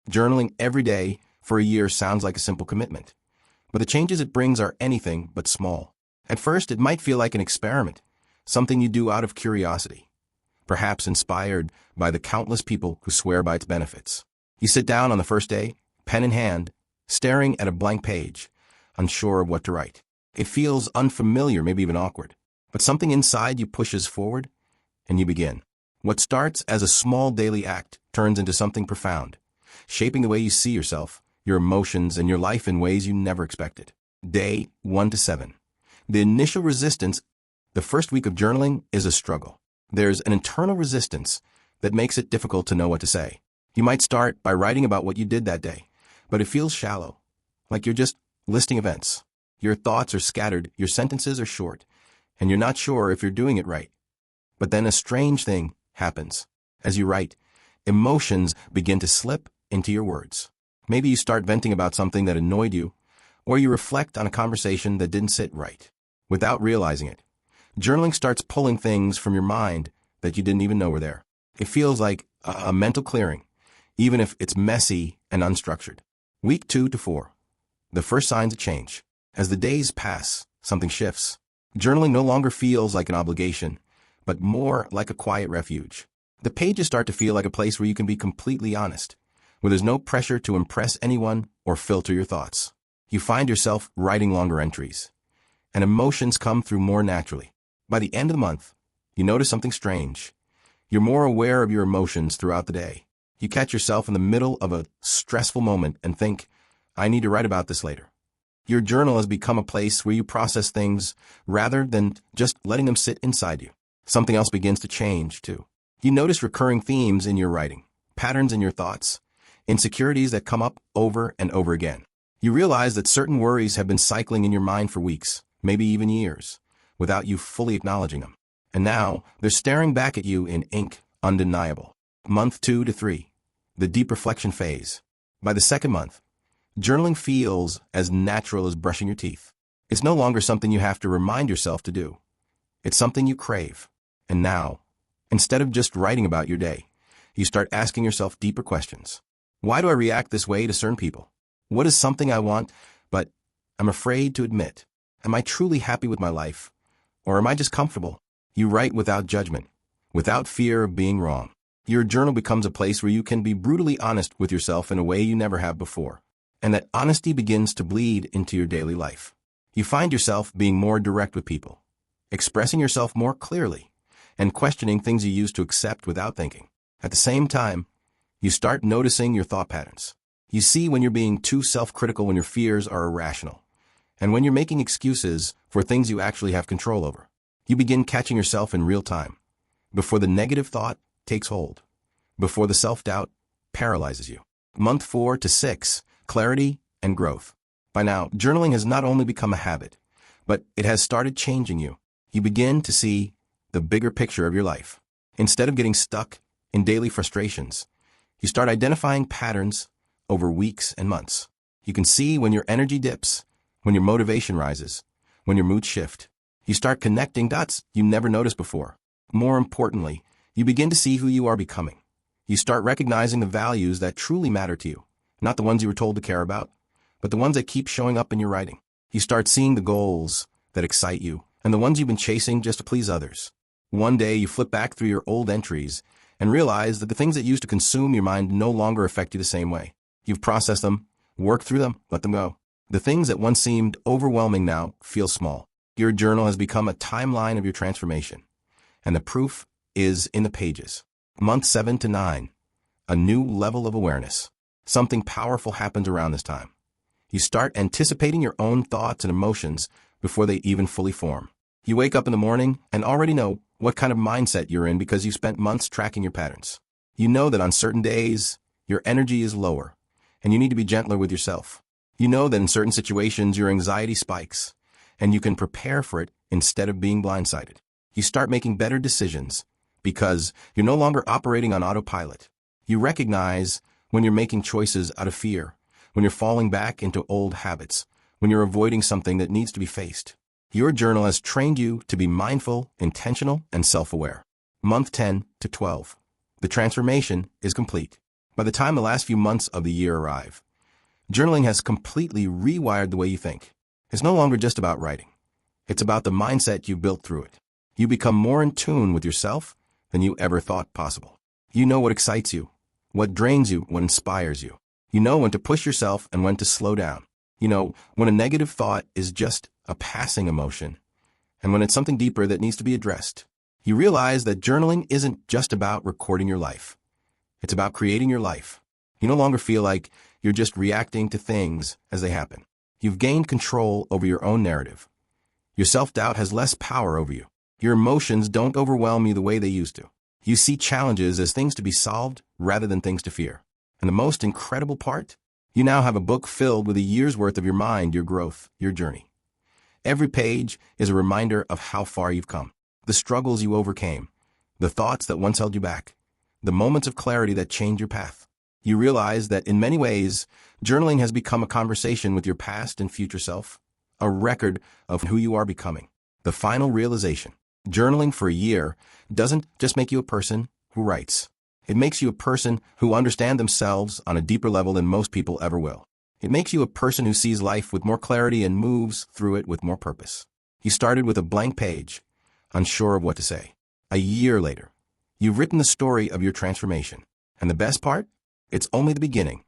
Journaling every day for a year sounds like a simple commitment, but the changes it brings are anything but small. At first, it might feel like an experiment, something you do out of curiosity, perhaps inspired by the countless people who swear by its benefits. You sit down on the first day, pen in hand, staring at a blank page, unsure of what to write. It feels unfamiliar, maybe even awkward, but something inside you pushes forward, and you begin. What starts as a small daily act turns into something profound, shaping the way you see yourself, your emotions, and your life in ways you never expected. Day 1 to 7. The initial resistance, the first week of journaling, is a struggle. There's an internal resistance that makes it difficult to know what to say. You might start by writing about what you did that day, but it feels shallow, like you're just listing events. Your thoughts are scattered, your sentences are short, and you're not sure if you're doing it right. But then a strange thing happens. As you write, emotions begin to slip into your words. Maybe you start venting about something that annoyed you, or you reflect on a conversation that didn't sit right. Without realizing it, journaling starts pulling things from your mind that you didn't even know were there. It feels like a mental clearing, even if it's messy and unstructured. Week 2 to 4. The first signs of change. As the days pass, something shifts. Journaling no longer feels like an obligation, but more like a quiet refuge. The pages start to feel like a place where you can be completely honest, where there's no pressure to impress anyone or filter your thoughts. You find yourself writing longer entries, and emotions come through more naturally. By the end of the month, you notice something strange. You're more aware of your emotions throughout the day. You catch yourself in the middle of a stressful moment and think, I need to write about this later. Your journal has become a place where you process things rather than just letting them sit inside you. Something else begins to change, too. You notice recurring themes in your writing, patterns in your thoughts, insecurities that come up over and over again. You realize that certain worries have been cycling in your mind for weeks, maybe even years, without you fully acknowledging them. And now, they're staring back at you in ink, undeniable. Month 2 to 3. The deep reflection phase. By the second month, journaling feels as natural as brushing your teeth. It's no longer something you have to remind yourself to do. It's something you crave. And now, instead of just writing about your day, you start asking yourself deeper questions. Why do I react this way to certain people? What is something I want, but I'm afraid to admit? Am I truly happy with my life? Or am I just comfortable? You write without judgment, without fear of being wrong. Your journal becomes a place where you can be brutally honest with yourself in a way you never have before. And that honesty begins to bleed into your daily life. You find yourself being more direct with people, expressing yourself more clearly, and questioning things you used to accept without thinking. At the same time, you start noticing your thought patterns. You see when you're being too self-critical, when your fears are irrational, and when you're making excuses for things you actually have control over. You begin catching yourself in real time, before the negative thought takes hold, before the self-doubt paralyzes you. Month 4 to 6. Clarity and growth. By now, journaling has not only become a habit, but it has started changing you. You begin to see the bigger picture of your life. Instead of getting stuck in daily frustrations, you start identifying patterns over weeks and months. You can see when your energy dips, when your motivation rises, when your moods shift. You start connecting dots you never noticed before. More importantly, you begin to see who you are becoming. You start recognizing the values that truly matter to you. Not the ones you were told to care about, but the ones that keep showing up in your writing. You start seeing the goals that excite you and the ones you've been chasing just to please others. One day you flip back through your old entries and realize that the things that used to consume your mind no longer affect you the same way. You've processed them, worked through them, let them go. The things that once seemed overwhelming now feel small. Your journal has become a timeline of your transformation, and the proof is in the pages. Month 7 to 9. A new level of awareness. Something powerful happens around this time. You start anticipating your own thoughts and emotions before they even fully form. You wake up in the morning and already know what kind of mindset you're in because you spent months tracking your patterns. You know that on certain days, your energy is lower, and you need to be gentler with yourself. You know that in certain situations, your anxiety spikes, and you can prepare for it instead of being blindsided. You start making better decisions because you're no longer operating on autopilot. You recognize when you're making choices out of fear, when you're falling back into old habits, when you're avoiding something that needs to be faced. Your journal has trained you to be mindful, intentional, and self-aware. Month 10 to 12. The transformation is complete. By the time the last few months of the year arrive, journaling has completely rewired the way you think. It's no longer just about writing. It's about the mindset you've built through it. You become more in tune with yourself than you ever thought possible. You know what excites you, what drains you, what inspires you. You know when to push yourself and when to slow down. You know when a negative thought is just a passing emotion, and when it's something deeper that needs to be addressed. You realize that journaling isn't just about recording your life. It's about creating your life. You no longer feel like you're just reacting to things as they happen. You've gained control over your own narrative. Your self-doubt has less power over you. Your emotions don't overwhelm you the way they used to. You see challenges as things to be solved rather than things to fear. And the most incredible part? You now have a book filled with a year's worth of your mind, your growth, your journey. Every page is a reminder of how far you've come, the struggles you overcame, the thoughts that once held you back, the moments of clarity that changed your path. You realize that in many ways, journaling has become a conversation with your past and future self, a record of who you are becoming. The final realization: journaling for a year doesn't just make you a person who writes. It makes you a person who understands themselves on a deeper level than most people ever will. It makes you a person who sees life with more clarity and moves through it with more purpose. You started with a blank page, unsure of what to say. A year later, you've written the story of your transformation. And the best part? It's only the beginning.